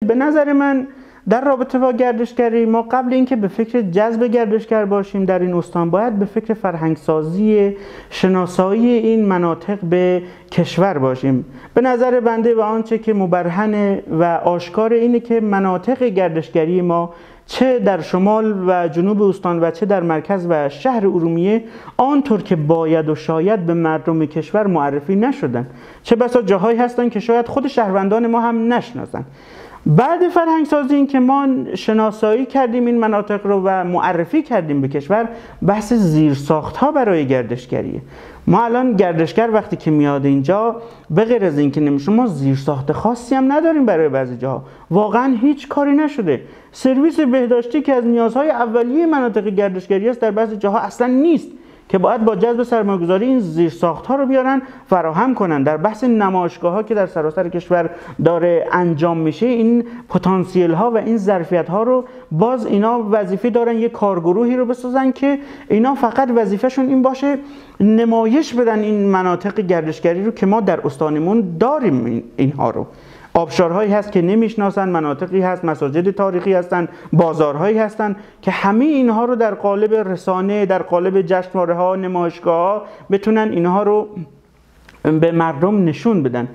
به نظر من در رابطه با گردشگری ما قبل اینکه به فکر جذب گردشگر باشیم در این استان باید به فکر فرهنگسازی شناسایی این مناطق به کشور باشیم. به نظر بنده و آنچه که مبرهن و آشکار اینه که مناطق گردشگری ما چه در شمال و جنوب استان و چه در مرکز و شهر ارومیه آنطور که باید و شاید به مردم کشور معرفی نشدن. چه بسا جاهایی هستن که شاید خود شهروندان ما هم نشناسن. بعد فرهنگ سازی این که ما شناسایی کردیم این مناطق رو و معرفی کردیم به کشور، بحث زیرساخت ها برای گردشگریه. ما الان گردشگر وقتی که میاد اینجا به غیر از اینکه نمیشه، ما زیرساخت خاصی هم نداریم برای بعضی جاها. واقعا هیچ کاری نشده. سرویس بهداشتی که از نیازهای اولیه مناطق گردشگری است در بعضی جاها اصلا نیست که باید با جذب سرمایه‌گذاری این زیرساخت‌ها رو بیارن فراهم کنن. در بحث نمایشگاه‌ها که در سراسر کشور داره انجام میشه، این پتانسیل‌ها و این ظرفیت‌ها رو باز اینا وظیفه دارن یک کارگروهی رو بسازن که اینا فقط وظیفه‌شون این باشه نمایش بدن این مناطق گردشگری رو که ما در استانمون داریم. اینها رو آبشارهایی هست که نمیشناسن، مناطقی هست، مساجد تاریخی هستن، بازارهایی هستن که همه اینها رو در قالب رسانه، در قالب جشنواره‌ها، نمایشگاه‌ها بتونن اینها رو به مردم نشون بدن.